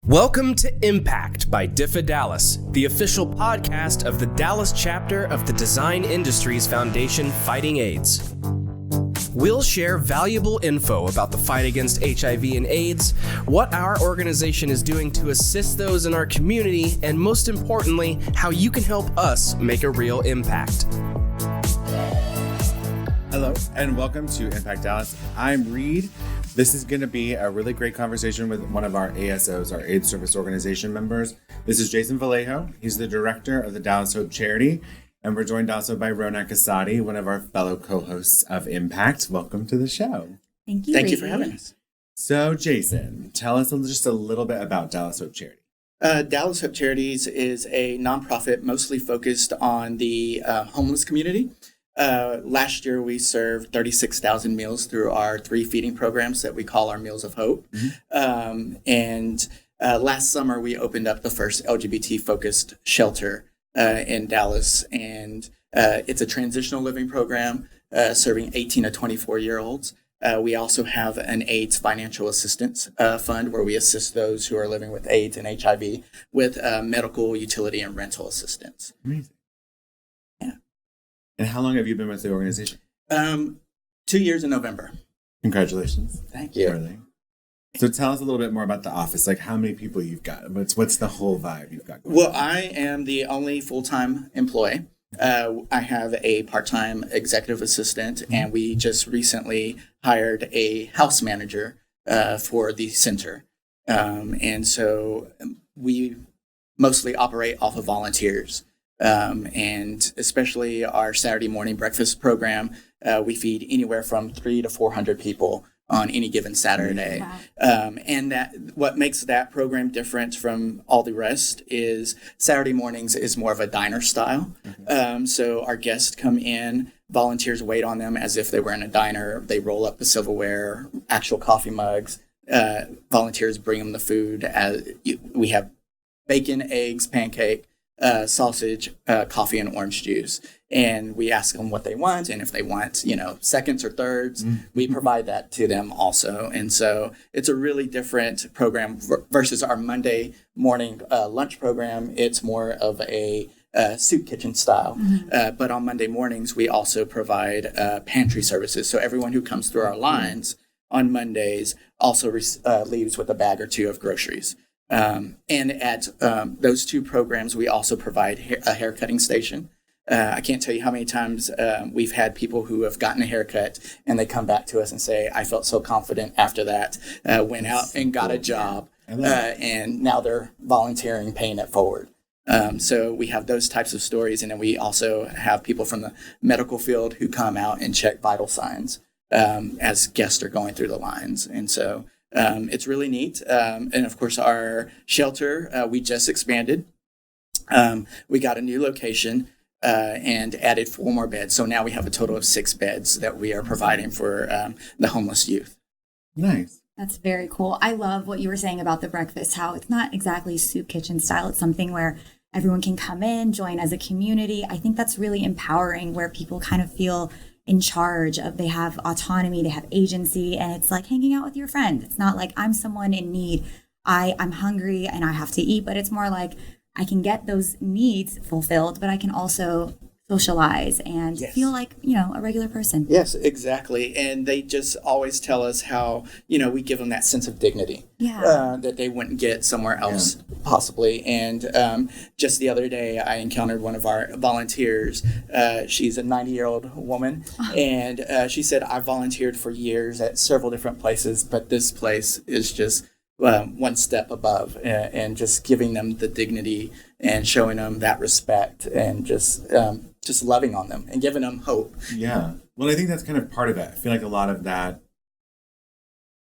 Welcome to Impact by DIFFA Dallas, the official podcast of the Dallas chapter of the Design Industries Foundation Fighting AIDS. We'll share valuable info about the fight against HIV and AIDS, what our organization is doing to assist those in our community, and most importantly, how you can help us make a real impact. Hello, and welcome to Impact Dallas. I'm Reed. This is going to be a really great conversation with one of our ASOs, our AIDS Service Organization members. This is Jason Vallejo. He's the director of the Dallas Hope Charity, and we're joined also by Ronak Asadi, one of our fellow co-hosts of Impact. Welcome to the show. Thank you. Thank you for having us. So, Jason, tell us just a little bit about Dallas Hope Charity. Dallas Hope Charities is a nonprofit mostly focused on the homeless community. Last year, we served 36,000 meals through our 3 feeding programs that we call our Meals of Hope. And last summer, we opened up the first LGBT-focused shelter in Dallas. And it's a transitional living program serving 18 to 24-year-olds. We also have an AIDS financial assistance fund where we assist those who are living with AIDS and HIV with medical, utility, and rental assistance. Amazing. And how long have you been with the organization? 2 years in November. Congratulations. Thank you. Early. So tell us a little bit more about the office, like how many people you've got. What's the whole vibe you've got going Well, I am the only full-time employee. I have a part-time executive assistant, and we just recently hired a house manager for the center. And so we mostly operate off of volunteers. And especially our Saturday morning breakfast program, we feed anywhere from 300 to 400 people on any given Saturday. Wow. And that what makes that program different from all the rest is Saturday mornings is more of a diner style. So our guests come in, volunteers wait on them as if they were in a diner. They roll up the silverware, actual coffee mugs. Volunteers bring them the food. We have bacon, eggs, pancake, sausage, coffee, and orange juice. And we ask them what they want. And if they want, seconds or thirds, we provide that to them also. And so it's a really different program versus our Monday morning lunch program. It's more of a soup kitchen style. But on Monday mornings, we also provide pantry services. So everyone who comes through our lines on Mondays also leaves with a bag or two of groceries. And at those 2 programs, we also provide a haircutting station. I can't tell you how many times we've had people who have gotten a haircut and they come back to us and say, I felt so confident after that, went out and got a job, and now they're volunteering, paying it forward. So we have those types of stories. And then we also have people from the medical field who come out and check vital signs as guests are going through the lines. And so it's really neat. And of course, our shelter, we just expanded. We got a new location and added 4 more beds. So now we have a total of 6 beds that we are providing for the homeless youth. Nice. That's very cool. I love what you were saying about the breakfast, how it's not exactly soup kitchen style. It's something where everyone can come in, join as a community. I think that's really empowering, where people kind of feel in charge of, they have autonomy, they have agency, and it's like hanging out with your friend. It's not like I'm someone in need. I'm hungry and I have to eat, but it's more like I can get those needs fulfilled, but I can also socialize and feel like, a regular person. Yes, exactly. And they just always tell us how, we give them that sense of dignity that they wouldn't get somewhere else possibly. And just the other day, I encountered one of our volunteers. She's a 90-year-old woman. And she said, I volunteered for years at several different places, but this place is just one step above, and just giving them the dignity and showing them that respect and just loving on them and giving them hope. Yeah. Well, I think that's kind of part of it. I feel like a lot of that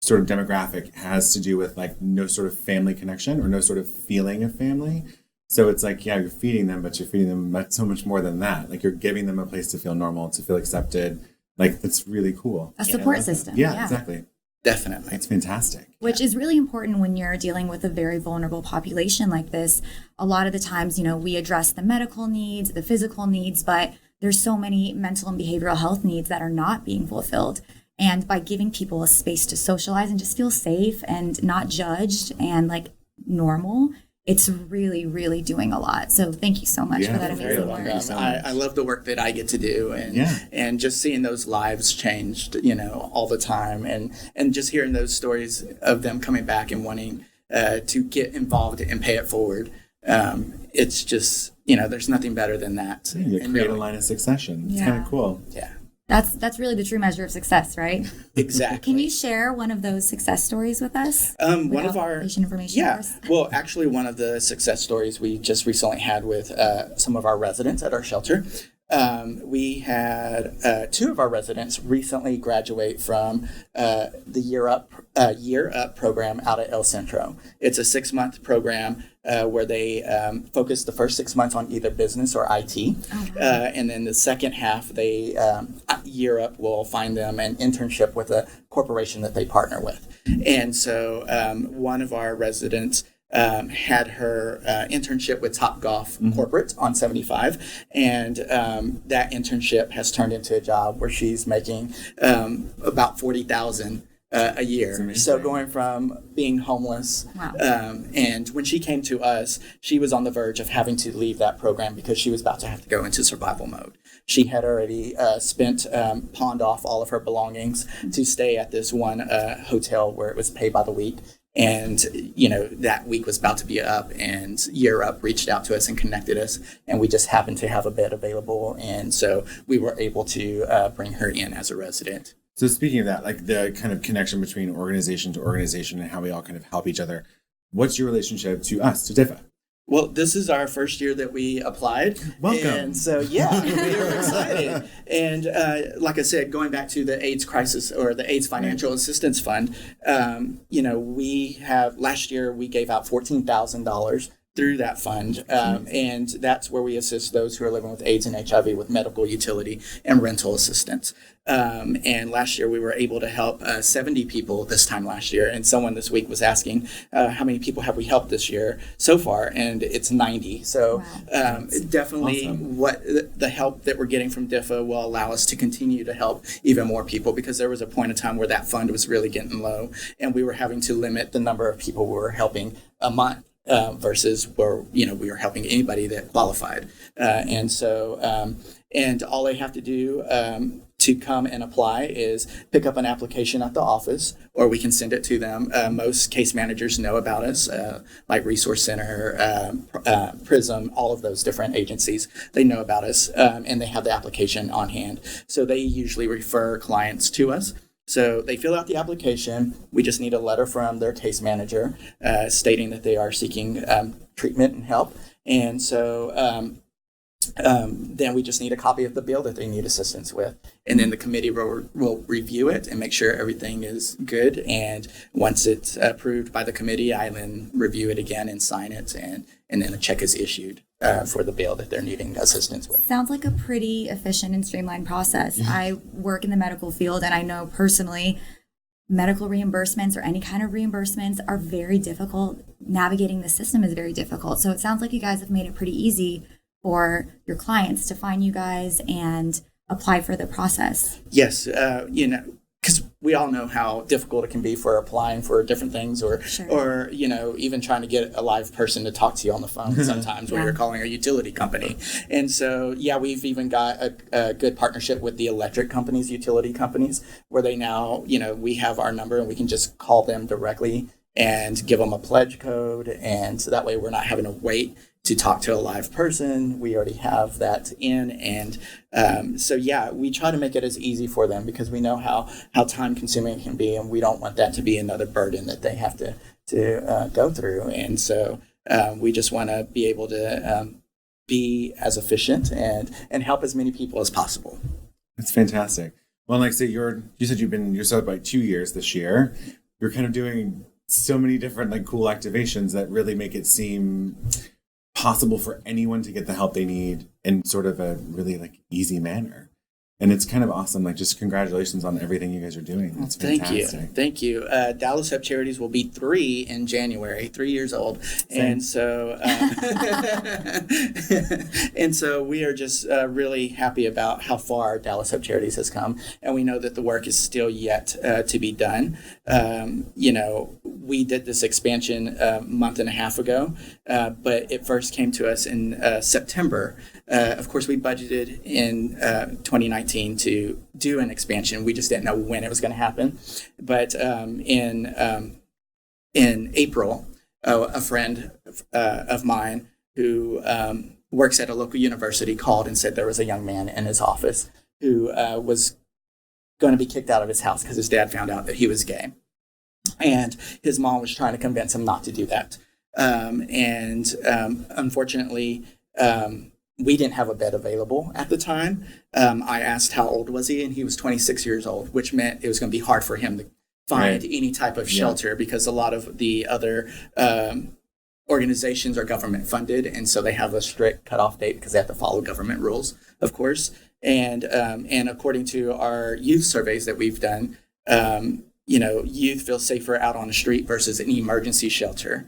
sort of demographic has to do with like no sort of family connection or no sort of feeling of family. So it's like, you're feeding them, but you're feeding them so much more than that. Like, you're giving them a place to feel normal, to feel accepted. Like, that's really cool. A support system. Yeah, exactly. Definitely. It's fantastic. Which is really important when you're dealing with a very vulnerable population like this. A lot of the times, we address the medical needs, the physical needs, but there's so many mental and behavioral health needs that are not being fulfilled. And by giving people a space to socialize and just feel safe and not judged and like normal, it's really, really doing a lot. So thank you so much for that Very amazing work. welcome. I love the work that I get to do, and just seeing those lives changed, all the time, and just hearing those stories of them coming back and wanting to get involved and pay it forward. It's just, there's nothing better than that. You create a line of succession. It's kind of cool. Yeah. That's really the true measure of success, right? Exactly. Can you share one of those success stories with us? One of our patient information. Yeah. Well, actually, one of the success stories we just recently had with some of our residents at our shelter. We had 2 of our residents recently graduate from the Year Up program out at El Centro. It's a 6-month program where they focus the first 6 months on either business or IT. Oh, wow. And then the second half, they Year Up will find them an internship with a corporation that they partner with. And so one of our residents had her internship with Topgolf Corporate on 75, and that internship has turned into a job where she's making about $40,000 a year. So going from being homeless, and when she came to us, she was on the verge of having to leave that program because she was about to have to go into survival mode. She had already pawned off all of her belongings to stay at this one hotel where it was pay by the week. And, that week was about to be up, and Year Up reached out to us and connected us, and we just happened to have a bed available. And so we were able to bring her in as a resident. So speaking of that, like the kind of connection between organization to organization and how we all kind of help each other, what's your relationship to us, to DIFFA? Well, this is our first year that we applied. Welcome. And so, we were excited. And like I said, going back to the AIDS crisis or the AIDS Financial Assistance Fund, we have, last year we gave out $14,000 through that fund. And that's where we assist those who are living with AIDS and HIV with medical utility and rental assistance. And last year we were able to help 70 people this time last year. And someone this week was asking, how many people have we helped this year so far? And it's 90. So definitely awesome. What the help that we're getting from DIFFA will allow us to continue to help even more people, because there was a point in time where that fund was really getting low and we were having to limit the number of people we were helping a month. Versus where, we were helping anybody that qualified. And all they have to do to come and apply is pick up an application at the office, or we can send it to them. Most case managers know about us, like Resource Center, PRISM, all of those different agencies. They know about us, and they have the application on hand. So they usually refer clients to us. So they fill out the application. We just need a letter from their case manager stating that they are seeking treatment and help. And so then we just need a copy of the bill that they need assistance with. And then the committee will review it and make sure everything is good. And once it's approved by the committee, I then review it again and sign it. And then a check is issued for the bill that they're needing assistance with. Sounds like a pretty efficient and streamlined process. I work in the medical field, and I know personally medical reimbursements or any kind of reimbursements are very difficult. Navigating the system is very difficult. So it sounds like you guys have made it pretty easy for your clients to find you guys and apply for the process. Yes, because we all know how difficult it can be for applying for different things, or even trying to get a live person to talk to you on the phone sometimes when you're calling a utility company. And so, we've even got a good partnership with the electric companies, utility companies, where they now, we have our number and we can just call them directly and give them a pledge code. And so that way we're not having to wait to talk to a live person. We already have that in. And we try to make it as easy for them, because we know how time consuming it can be, and we don't want that to be another burden that they have to go through. And so we just want to be able to be as efficient and help as many people as possible. That's fantastic. Well, like I say, you said you're celebrating 2 years this year. You're kind of doing so many different cool activations that really make it seem possible for anyone to get the help they need in sort of a really easy manner. And it's kind of awesome. Just congratulations on everything you guys are doing. It's fantastic. Thank you. Dallas Hope Charities will be 3 in January, 3 years old. Same. And so, we are just really happy about how far Dallas Hope Charities has come. And we know that the work is still yet to be done. We did this expansion a month and a half ago, but it first came to us in September. Of course, we budgeted in 2019 to do an expansion. We just didn't know when it was going to happen. But in April, a friend of mine who works at a local university called and said there was a young man in his office who was going to be kicked out of his house because his dad found out that he was gay. And his mom was trying to convince him not to do that. Unfortunately, we didn't have a bed available at the time. I asked how old was he, and he was 26 years old, which meant it was going to be hard for him to find any type of shelter because a lot of the other organizations are government funded, and so they have a strict cutoff date because they have to follow government rules, of course. And according to our youth surveys that we've done, youth feel safer out on the street versus an emergency shelter,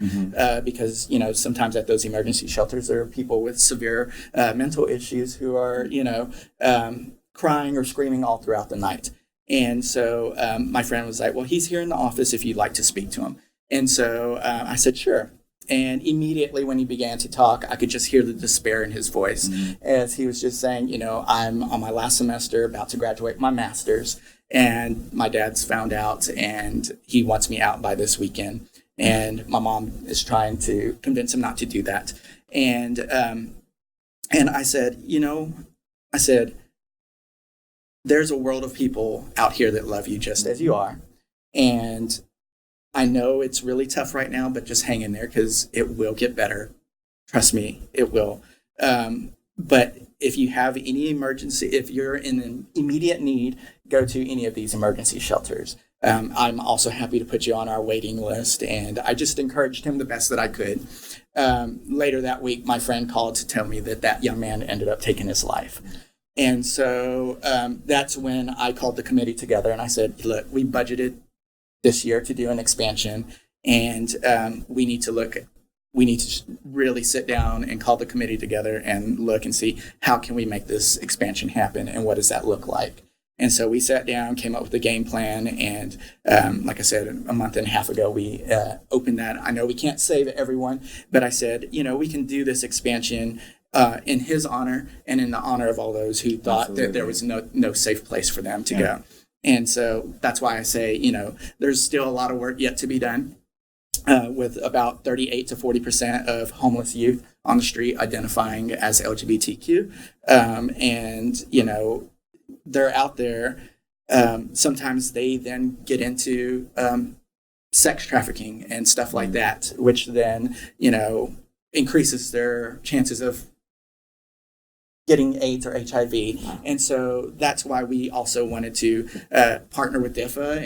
because sometimes at those emergency shelters there are people with severe mental issues who are crying or screaming all throughout the night. And so my friend was like, "Well, he's here in the office if you'd like to speak to him." And so I said, "Sure." And immediately when he began to talk, I could just hear the despair in his voice as he was just saying, "I'm on my last semester, about to graduate my master's, and my dad's found out and he wants me out by this weekend. And my mom is trying to convince him not to do that." And I said, "There's a world of people out here that love you just as you are. And I know it's really tough right now, but just hang in there because it will get better. Trust me, it will. But if you have any emergency, if you're in an immediate need, go to any of these emergency shelters. I'm also happy to put you on our waiting list." And I just encouraged him the best that I could. Later that week, my friend called to tell me that young man ended up taking his life. And so that's when I called the committee together and I said, "Look, we budgeted this year to do an expansion, and we need to really sit down and call the committee together and look and see how can we make this expansion happen and what does that look like." And so we sat down, came up with a game plan, and like I said, a month and a half ago, we opened that. I know we can't save everyone, but I said, we can do this expansion in his honor and in the honor of all those who thought that there was no safe place for them to go. And so that's why I say, there's still a lot of work yet to be done, with about 38 to 40% of homeless youth on the street identifying as LGBTQ. They're out there. Sometimes they then get into sex trafficking and stuff like that, which then, increases their chances of getting AIDS or HIV. And so that's why we also wanted to partner with DIFFA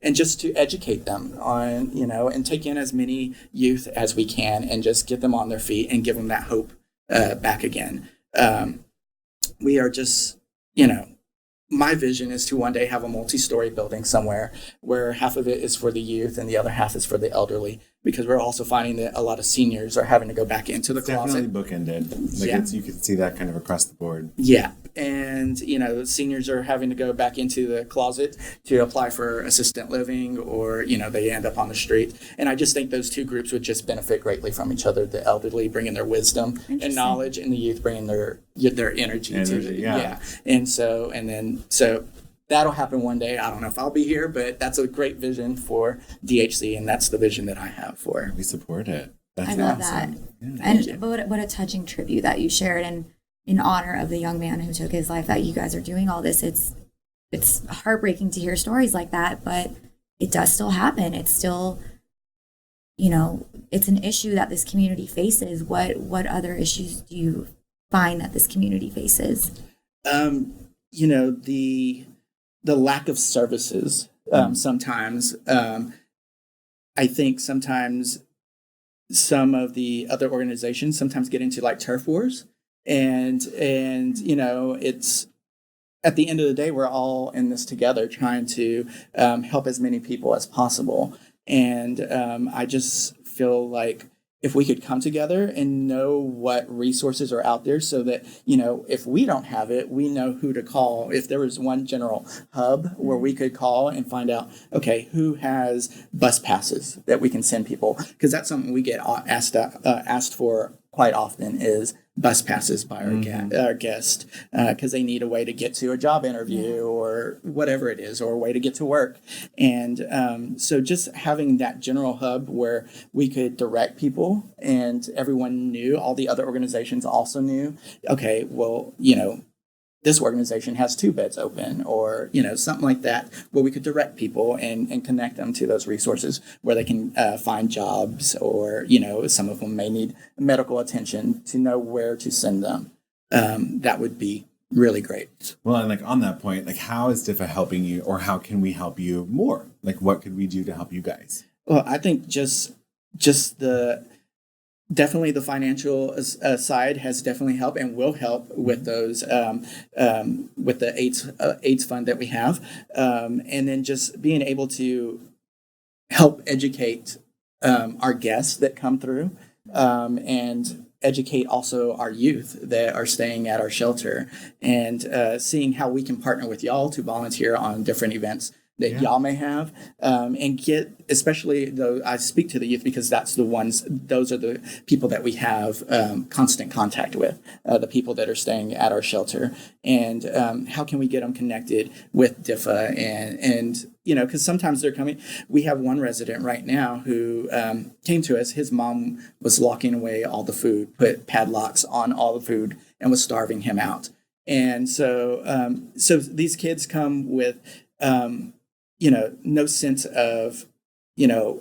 and just to educate them on, and take in as many youth as we can and just get them on their feet and give them that hope back again. We are just, my vision is to one day have a multi-story building somewhere where half of it is for the youth and the other half is for the elderly, because we're also finding that a lot of seniors are having to go back into the closet. Definitely bookended. You can see that kind of across the board. Yeah. And, seniors are having to go back into the closet to apply for assistant living, or, they end up on the street. And I just think those two groups would just benefit greatly from each other. The elderly bringing their wisdom and knowledge, and the youth bringing their energy to And so that'll happen one day. I don't know if I'll be here, but that's a great vision for DHC, and that's the vision that I have for it. We support it. That's I love awesome. that. And what a touching tribute that you shared, and in honor of the young man who took his life, that you guys are doing all this. It's heartbreaking to hear stories like that, but it does still happen. It's still, it's an issue that this community faces. What other issues do you find that this community faces? The lack of services. Sometimes, I think sometimes some of the other organizations sometimes get into like turf wars, and it's at the end of the day, we're all in this together trying to help as many people as possible. And I just feel like if we could come together and know what resources are out there so that, if we don't have it, we know who to call. If there was one general hub where we could call and find out, okay, who has bus passes that we can send people? Because that's something we get asked for quite often is bus passes by our guest because they need a way to get to a job interview or whatever it is, or a way to get to work. And so just having that general hub where we could direct people and everyone knew, all the other organizations also knew, okay, well, this organization has 2 beds open, or, something like that, where we could direct people and connect them to those resources where they can find jobs, or, some of them may need medical attention, to know where to send them. That would be really great. Well, and like on that point, like how is DIFFA helping you, or how can we help you more? Like what could we do to help you guys? Well, I think just definitely the financial side has definitely helped and will help with those with the AIDS fund that we have, and then just being able to help educate our guests that come through, and educate also our youth that are staying at our shelter, and seeing how we can partner with y'all to volunteer on different events that y'all may have, and get, especially though I speak to the youth because those are the people that we have constant contact with, the people that are staying at our shelter, and how can we get them connected with DIFFA, and because sometimes they're coming. We have one resident right now who came to us. His mom was locking away all the food, put padlocks on all the food, and was starving him out. And so these kids come with no sense of,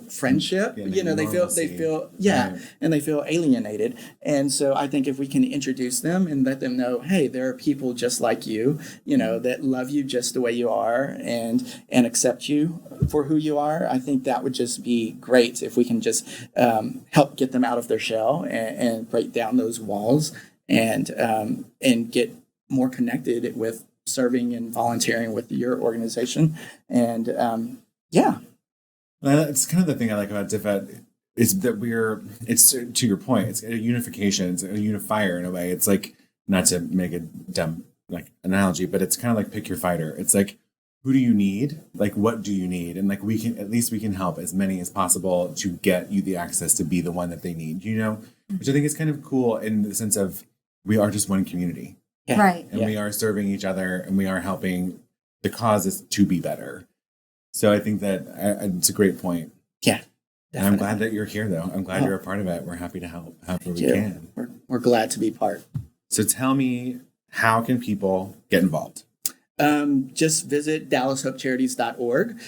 friendship. They feel, right. And they feel alienated. And so I think if we can introduce them and let them know, hey, there are people just like you, that love you just the way you are and accept you for who you are. I think that would just be great if we can just help get them out of their shell and break down those walls and get more connected with serving and volunteering with your organization. And it's kind of the thing I like about DIFFA is that it's to your point, it's a unification, it's a unifier in a way. It's like, not to make a dumb analogy, but it's kind of like pick your fighter. It's like, who do you need? Like, what do you need? And like, we can help as many as possible to get you the access to be the one that they need, which I think is kind of cool in the sense of we are just one community. Yeah. Right. And we are serving each other, and we are helping the causes to be better. So I think that it's a great point. Yeah. Definitely. And I'm glad that you're here, though. I'm glad you're a part of it. We're happy to help however we can. We're glad to be part. So tell me, how can people get involved? Just visit DallasHopeCharities.org.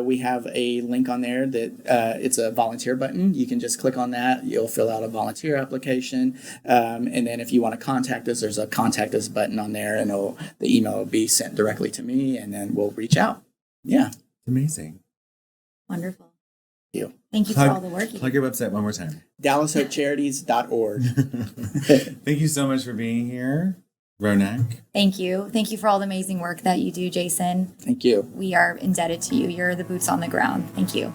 We have a link on there that it's a volunteer button. You can just click on that. You'll fill out a volunteer application. And then if you want to contact us, there's a contact us button on there, and the email will be sent directly to me, and then we'll reach out. Yeah. Amazing. Wonderful. Thank you for all the work. Plug your website one more time. DallasHopeCharities.org. Thank you so much for being here, Ronak. Thank you. Thank you for all the amazing work that you do, Jason. Thank you. We are indebted to you. You're the boots on the ground. Thank you.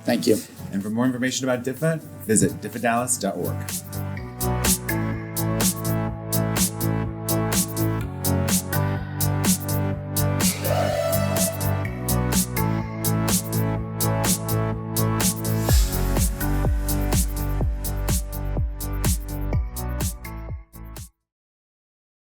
Thank you. And for more information about DIFFA, visit diffadallas.org.